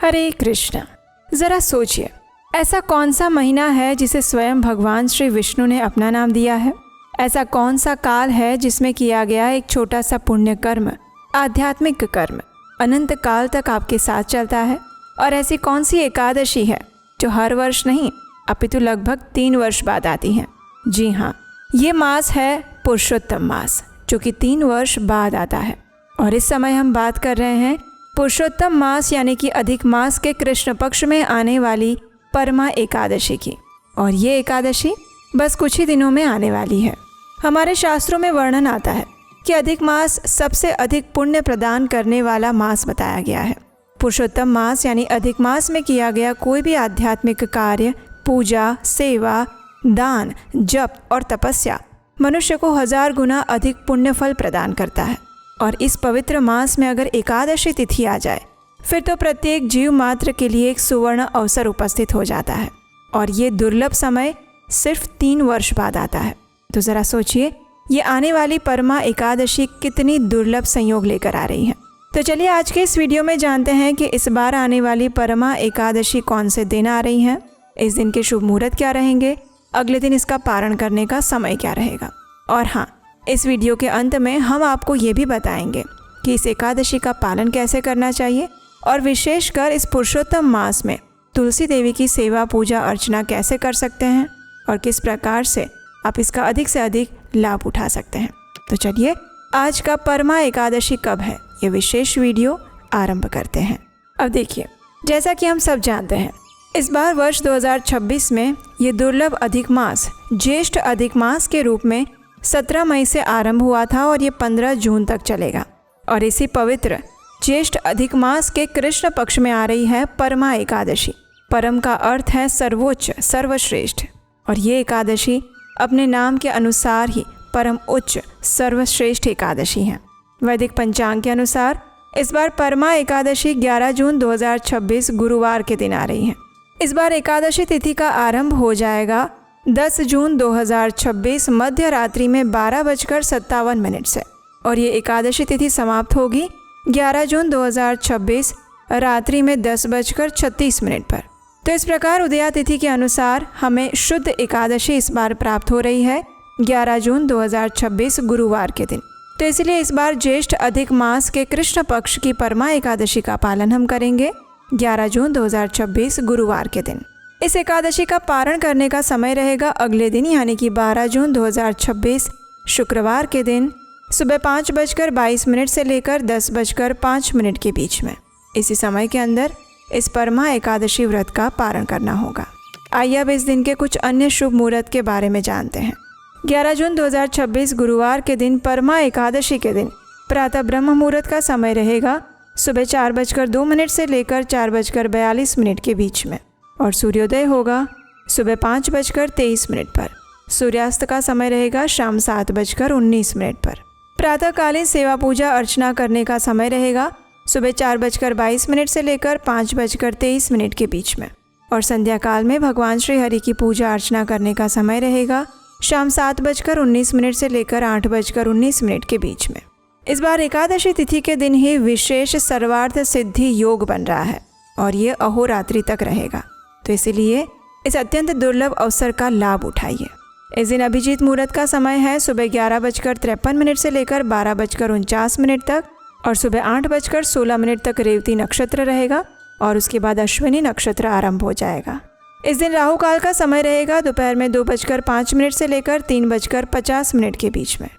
हरे कृष्ण। ज़रा सोचिए, ऐसा कौन सा महीना है जिसे स्वयं भगवान श्री विष्णु ने अपना नाम दिया है? ऐसा कौन सा काल है जिसमें किया गया एक छोटा सा पुण्य कर्म, आध्यात्मिक कर्म अनंत काल तक आपके साथ चलता है? और ऐसी कौन सी एकादशी है जो हर वर्ष नहीं अपितु लगभग 3 वर्ष बाद आती है? जी हाँ, ये मास है पुरुषोत्तम मास, जो कि 3 वर्ष बाद आता है। और इस समय हम बात कर रहे हैं पुरुषोत्तम मास यानी कि अधिक मास के कृष्ण पक्ष में आने वाली परमा एकादशी की। और ये एकादशी बस कुछ ही दिनों में आने वाली है। हमारे शास्त्रों में वर्णन आता है कि अधिक मास सबसे अधिक पुण्य प्रदान करने वाला मास बताया गया है। पुरुषोत्तम मास यानी अधिक मास में किया गया कोई भी आध्यात्मिक कार्य, पूजा, सेवा, दान, जप और तपस्या मनुष्य को 1000 गुना अधिक पुण्य फल प्रदान करता है। और इस पवित्र मास में अगर एकादशी तिथि आ जाए फिर तो प्रत्येक जीव मात्र के लिए एक सुवर्ण अवसर उपस्थित हो जाता है। और ये दुर्लभ समय सिर्फ 3 वर्ष बाद आता है। तो ज़रा सोचिए, ये आने वाली परमा एकादशी कितनी दुर्लभ संयोग लेकर आ रही है। तो चलिए आज के इस वीडियो में जानते हैं कि इस बार आने वाली परमा एकादशी कौन से दिन आ रही हैं, इस दिन के शुभ मुहूर्त क्या रहेंगे, अगले दिन इसका पारण करने का समय क्या रहेगा। और हाँ, इस वीडियो के अंत में हम आपको ये भी बताएंगे कि इस एकादशी का पालन कैसे करना चाहिए और विशेषकर इस पुरुषोत्तम मास में तुलसी देवी की सेवा, पूजा, अर्चना कैसे कर सकते हैं और किस प्रकार से आप इसका अधिक से अधिक लाभ उठा सकते हैं। तो चलिए आज का परमा एकादशी कब है, ये विशेष वीडियो आरंभ करते हैं। अब देखिए, जैसा कि हम सब जानते हैं, इस बार वर्ष 2026 में ये दुर्लभ अधिक मास ज्येष्ठ अधिक मास के रूप में 17 मई से आरंभ हुआ था और ये 15 जून तक चलेगा। और इसी पवित्र ज्येष्ठ अधिक मास के कृष्ण पक्ष में आ रही है परमा एकादशी। परम का अर्थ है सर्वोच्च, सर्वश्रेष्ठ। और ये एकादशी अपने नाम के अनुसार ही परम उच्च, सर्वश्रेष्ठ एकादशी है। वैदिक पंचांग के अनुसार इस बार परमा एकादशी 11 जून 2026 गुरुवार के दिन आ रही है। इस बार एकादशी तिथि का आरंभ हो जाएगा 10 जून 2026 मध्य रात्रि में 12:57 से और ये एकादशी तिथि समाप्त होगी 11 जून 2026 रात्रि में 10:36 पर। तो इस प्रकार उदया तिथि के अनुसार हमें शुद्ध एकादशी इस बार प्राप्त हो रही है 11 जून 2026 गुरुवार के दिन। तो इसलिए इस बार ज्येष्ठ अधिक मास के कृष्ण पक्ष की परमा एकादशी का पालन हम करेंगे 11 जून 2026 गुरुवार के दिन। इस एकादशी का पारण करने का समय रहेगा अगले दिन यानी कि 12 जून 2026 शुक्रवार के दिन सुबह 5:22 से लेकर 10:05 के बीच में। इसी समय के अंदर इस परमा एकादशी व्रत का पारण करना होगा। आइए अब इस दिन के कुछ अन्य शुभ मुहूर्त के बारे में जानते हैं। 11 जून 2026 गुरुवार के दिन परमा एकादशी के दिन प्रातः ब्रह्म मुहूर्त का समय रहेगा सुबह 4:02 से लेकर 4:42 के बीच में। और सूर्योदय होगा सुबह 5:23 पर। सूर्यास्त का समय रहेगा शाम 7:19 पर। प्रातःकालीन सेवा, पूजा, अर्चना करने का समय रहेगा सुबह 4:22 से लेकर 5:23 के बीच में। और संध्या काल में भगवान श्री हरि की पूजा अर्चना करने का समय रहेगा शाम 7:19 से लेकर 8:19 के बीच में। इस बार एकादशी तिथि के दिन ही विशेष सर्वार्थ सिद्धि योग बन रहा है और ये अहोरात्रि तक रहेगा। तो इसीलिए इस अत्यंत दुर्लभ अवसर का लाभ उठाइए। इस दिन अभिजीत मुहूर्त का समय है सुबह 11:53 से लेकर 12:49 तक और सुबह 8:16 तक रेवती नक्षत्र रहेगा और उसके बाद अश्विनी नक्षत्र आरंभ हो जाएगा। इस दिन राहु काल का समय रहेगा दोपहर में 2:05 से लेकर 3:50 के बीच में।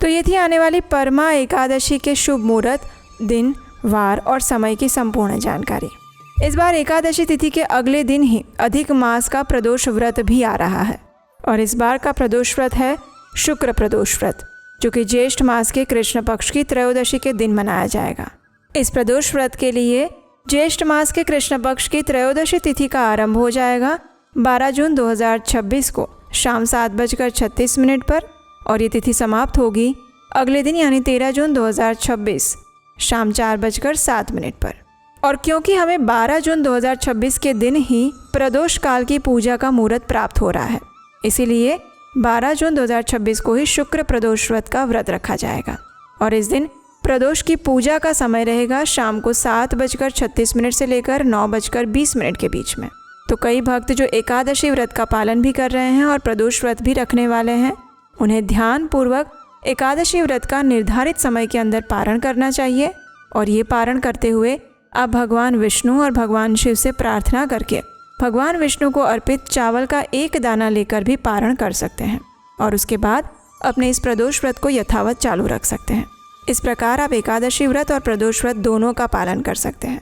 तो ये थी आने वाली परमा एकादशी के शुभ मुहूर्त, दिन, वार और समय की संपूर्ण जानकारी। इस बार एकादशी तिथि के अगले दिन ही अधिक मास का प्रदोष व्रत भी आ रहा है और इस बार का प्रदोष व्रत है शुक्र प्रदोष व्रत, जो कि ज्येष्ठ मास के कृष्ण पक्ष की त्रयोदशी के दिन मनाया जाएगा। इस प्रदोष व्रत के लिए ज्येष्ठ मास के कृष्ण पक्ष की त्रयोदशी तिथि का आरंभ हो जाएगा 12 जून 2026 को शाम 7:36 पर और ये तिथि समाप्त होगी अगले दिन यानी 13 जून 2026 शाम 4:07 पर। और क्योंकि हमें 12 जून 2026 के दिन ही प्रदोष काल की पूजा का मुहूर्त प्राप्त हो रहा है, इसीलिए 12 जून 2026 को ही शुक्र प्रदोष व्रत का व्रत रखा जाएगा। और इस दिन प्रदोष की पूजा का समय रहेगा शाम को 7:36 से लेकर 9:20 के बीच में। तो कई भक्त जो एकादशी व्रत का पालन भी कर रहे हैं और प्रदोष व्रत भी रखने वाले हैं, उन्हें ध्यानपूर्वक एकादशी व्रत का निर्धारित समय के अंदर पारण करना चाहिए। और ये पारण करते हुए आप भगवान विष्णु और भगवान शिव से प्रार्थना करके भगवान विष्णु को अर्पित चावल का एक दाना लेकर भी पारण कर सकते हैं और उसके बाद अपने इस प्रदोष व्रत को यथावत चालू रख सकते हैं। इस प्रकार आप एकादशी व्रत और प्रदोष व्रत दोनों का पालन कर सकते हैं।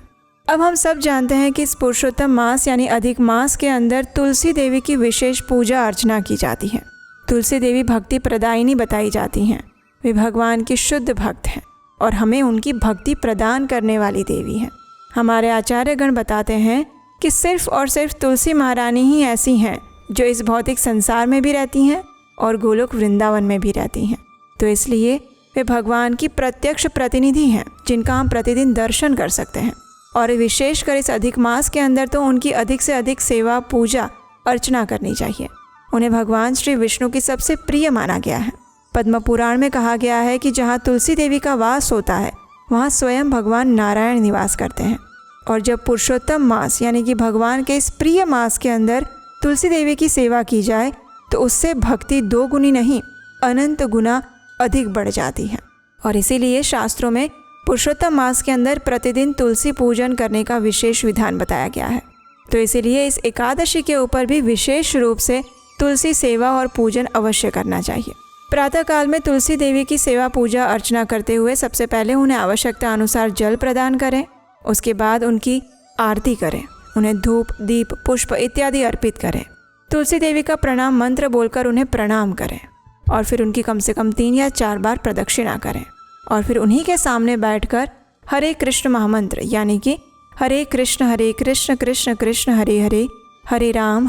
अब हम सब जानते हैं कि इस पुरुषोत्तम मास यानी अधिक मास के अंदर तुलसी देवी की विशेष पूजा अर्चना की जाती है। तुलसी देवी भक्ति प्रदायिनी बताई जाती हैं। वे भगवान की शुद्ध भक्त हैं और हमें उनकी भक्ति प्रदान करने वाली देवी हैं। हमारे आचार्यगण बताते हैं कि सिर्फ और सिर्फ तुलसी महारानी ही ऐसी हैं जो इस भौतिक संसार में भी रहती हैं और गोलोक वृंदावन में भी रहती हैं। तो इसलिए वे भगवान की प्रत्यक्ष प्रतिनिधि हैं जिनका हम प्रतिदिन दर्शन कर सकते हैं। और विशेषकर इस अधिक मास के अंदर तो उनकी अधिक से अधिक सेवा पूजा अर्चना करनी चाहिए। उन्हें भगवान श्री विष्णु की सबसे प्रिय माना गया है। पद्म पुराण में कहा गया है कि जहाँ तुलसी देवी का वास होता है वहाँ स्वयं भगवान नारायण निवास करते हैं। और जब पुरुषोत्तम मास यानी कि भगवान के इस प्रिय मास के अंदर तुलसी देवी की सेवा की जाए तो उससे भक्ति 2 गुनी नहीं अनंत गुना अधिक बढ़ जाती है। और इसीलिए शास्त्रों में पुरुषोत्तम मास के अंदर प्रतिदिन तुलसी पूजन करने का विशेष विधान बताया गया है। तो इसीलिए इस एकादशी के ऊपर भी विशेष रूप से तुलसी सेवा और पूजन अवश्य करना चाहिए। प्रातःकाल में तुलसी देवी की सेवा पूजा अर्चना करते हुए सबसे पहले उन्हें आवश्यकता अनुसार जल प्रदान करें। उसके बाद उनकी आरती करें, उन्हें धूप दीप पुष्प इत्यादि अर्पित करें। तुलसी देवी का प्रणाम मंत्र बोलकर उन्हें प्रणाम करें और फिर उनकी कम से कम 3 या 4 बार प्रदक्षिणा करें। और फिर उन्हीं के सामने बैठकर हरे कृष्ण महामंत्र यानी कि हरे कृष्ण कृष्ण कृष्ण हरे हरे, हरे राम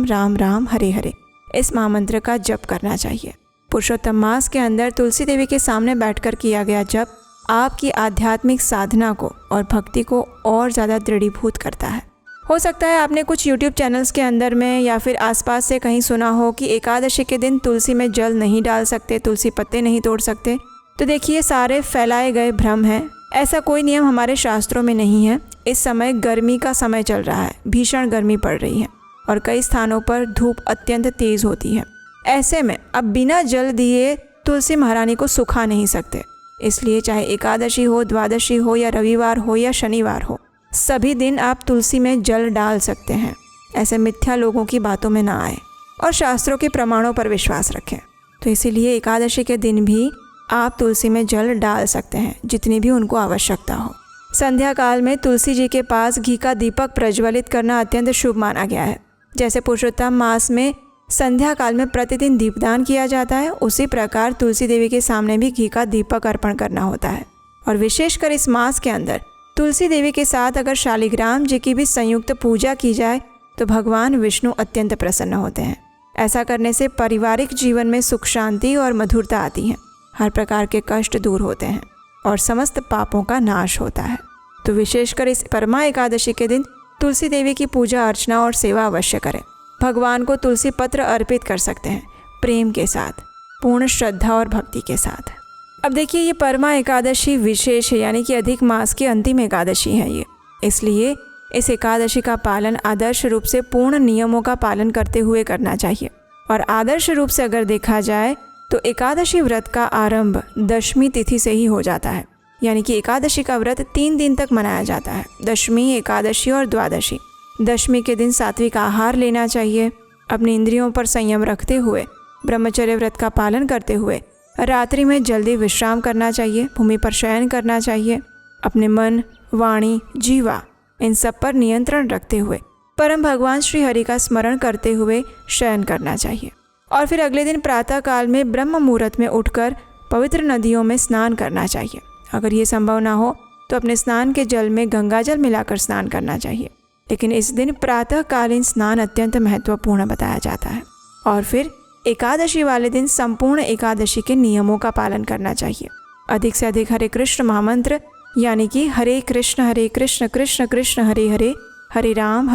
राम राम हरे हरे, इस महामंत्र का जप करना चाहिए। पुरुषोत्तम मास के अंदर तुलसी देवी के सामने बैठकर किया गया जप आपकी आध्यात्मिक साधना को और भक्ति को और ज़्यादा दृढ़ीभूत करता है। हो सकता है आपने कुछ YouTube चैनल्स के अंदर में या फिर आसपास से कहीं सुना हो कि एकादशी के दिन तुलसी में जल नहीं डाल सकते, तुलसी पत्ते नहीं तोड़ सकते। तो देखिए, सारे फैलाए गए भ्रम हैं। ऐसा कोई नियम हमारे शास्त्रों में नहीं है। इस समय गर्मी का समय चल रहा है, भीषण गर्मी पड़ रही है और कई स्थानों पर धूप अत्यंत तेज़ होती है। ऐसे में अब बिना जल दिए तुलसी महारानी को सुखा नहीं सकते। इसलिए चाहे एकादशी हो, द्वादशी हो या रविवार हो या शनिवार हो, सभी दिन आप तुलसी में जल डाल सकते हैं। ऐसे मिथ्या लोगों की बातों में ना आए और शास्त्रों के प्रमाणों पर विश्वास रखें। तो इसीलिए एकादशी के दिन भी आप तुलसी में जल डाल सकते हैं, जितनी भी उनको आवश्यकता हो। संध्या काल में तुलसी जी के पास घी का दीपक प्रज्वलित करना अत्यंत शुभ माना गया है। जैसे पुरुषोत्तम मास में संध्या काल में प्रतिदिन दीपदान किया जाता है, उसी प्रकार तुलसी देवी के सामने भी घी का दीपक अर्पण करना होता है। और विशेषकर इस मास के अंदर तुलसी देवी के साथ अगर शालिग्राम जी की भी संयुक्त पूजा की जाए तो भगवान विष्णु अत्यंत प्रसन्न होते हैं। ऐसा करने से पारिवारिक जीवन में सुख शांति और मधुरता आती है, हर प्रकार के कष्ट दूर होते हैं और समस्त पापों का नाश होता है। तो विशेषकर इस परमा एकादशी के दिन तुलसी देवी की पूजा अर्चना और सेवा अवश्य करें। भगवान को तुलसी पत्र अर्पित कर सकते हैं प्रेम के साथ, पूर्ण श्रद्धा और भक्ति के साथ। अब देखिए, ये परमा एकादशी विशेष है, यानी कि अधिक मास की अंतिम एकादशी है ये। इसलिए इस एकादशी का पालन आदर्श रूप से पूर्ण नियमों का पालन करते हुए करना चाहिए। और आदर्श रूप से अगर देखा जाए तो एकादशी व्रत का आरंभ दशमी तिथि से ही हो जाता है, यानी कि एकादशी का व्रत 3 दिन तक मनाया जाता है, दशमी, एकादशी और द्वादशी। दशमी के दिन सात्विक आहार लेना चाहिए, अपनी इंद्रियों पर संयम रखते हुए ब्रह्मचर्य व्रत का पालन करते हुए रात्रि में जल्दी विश्राम करना चाहिए, भूमि पर शयन करना चाहिए, अपने मन, वाणी, जीवा इन सब पर नियंत्रण रखते हुए परम भगवान श्री हरि का स्मरण करते हुए शयन करना चाहिए। और फिर अगले दिन प्रातः काल में ब्रह्म मुहूर्त में उठकर पवित्र नदियों में स्नान करना चाहिए। अगर ये संभव ना हो तो अपने स्नान के जल में गंगा जल मिलाकर स्नान करना चाहिए, लेकिन इस दिन प्रातःकालीन स्नान अत्यंत महत्वपूर्ण बताया जाता है। और फिर एकादशी वाले दिन संपूर्ण एकादशी के नियमों का पालन करना चाहिए। अधिक से अधिक हरे कृष्ण महामंत्र यानी कि हरे कृष्ण कृष्ण कृष्ण हरे हरे, हरे राम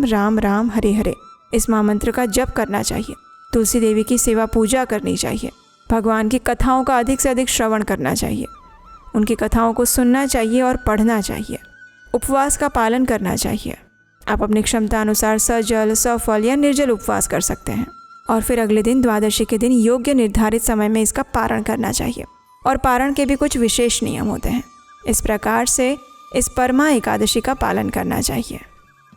राम राम हरे हरे, इस महामंत्र का जप करना चाहिए। तुलसी देवी की सेवा पूजा करनी चाहिए, भगवान की कथाओं का अधिक से अधिक श्रवण करना चाहिए। उनकी कथाओं को सुनना चाहिए और पढ़ना चाहिए। उपवास का पालन करना चाहिए। आप अपनी क्षमता अनुसार सजल, सफल या निर्जल उपवास कर सकते हैं और फिर अगले दिन द्वादशी के दिन योग्य निर्धारित समय में इसका पारण करना चाहिए। और पारण के भी कुछ विशेष नियम होते हैं। इस प्रकार से इस परमा एकादशी का पालन करना चाहिए।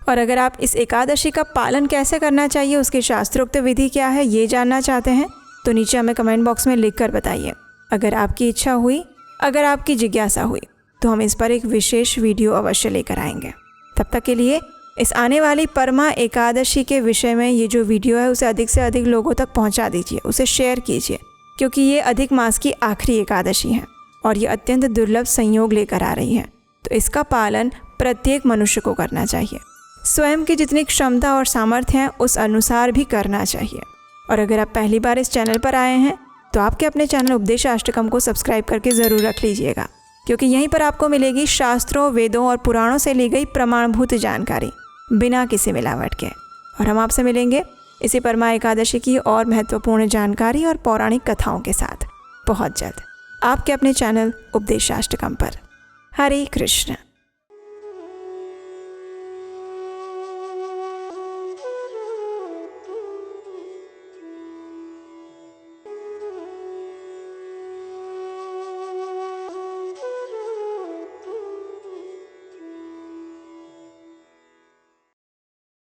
और अगर आप इस एकादशी का पालन कैसे करना चाहिए, उसकी शास्त्रोक्त विधि क्या है, ये जानना चाहते हैं तो नीचे हमें कमेंट बॉक्स में लिख कर बताइए। अगर आपकी इच्छा हुई, अगर आपकी जिज्ञासा हुई तो हम इस पर एक विशेष वीडियो अवश्य लेकर आएंगे। तब तक के लिए इस आने वाली परमा एकादशी के विषय में ये जो वीडियो है उसे अधिक से अधिक लोगों तक पहुंचा दीजिए, उसे शेयर कीजिए, क्योंकि ये अधिक मास की आखिरी एकादशी है और ये अत्यंत दुर्लभ संयोग लेकर आ रही है। तो इसका पालन प्रत्येक मनुष्य को करना चाहिए। स्वयं की जितनी क्षमता और सामर्थ्य है उस अनुसार भी करना चाहिए। और अगर आप पहली बार इस चैनल पर आए हैं तो आपके अपने चैनल उपदेशाष्टकम को सब्सक्राइब करके ज़रूर रख लीजिएगा, क्योंकि यहीं पर आपको मिलेगी शास्त्रों, वेदों और पुराणों से ली गई प्रमाणभूत जानकारी बिना किसी मिलावट के। और हम आपसे मिलेंगे इसी परमा एकादशी की और महत्वपूर्ण जानकारी और पौराणिक कथाओं के साथ बहुत जल्द आपके अपने चैनल उपदेशाष्टकम पर। हरे कृष्ण।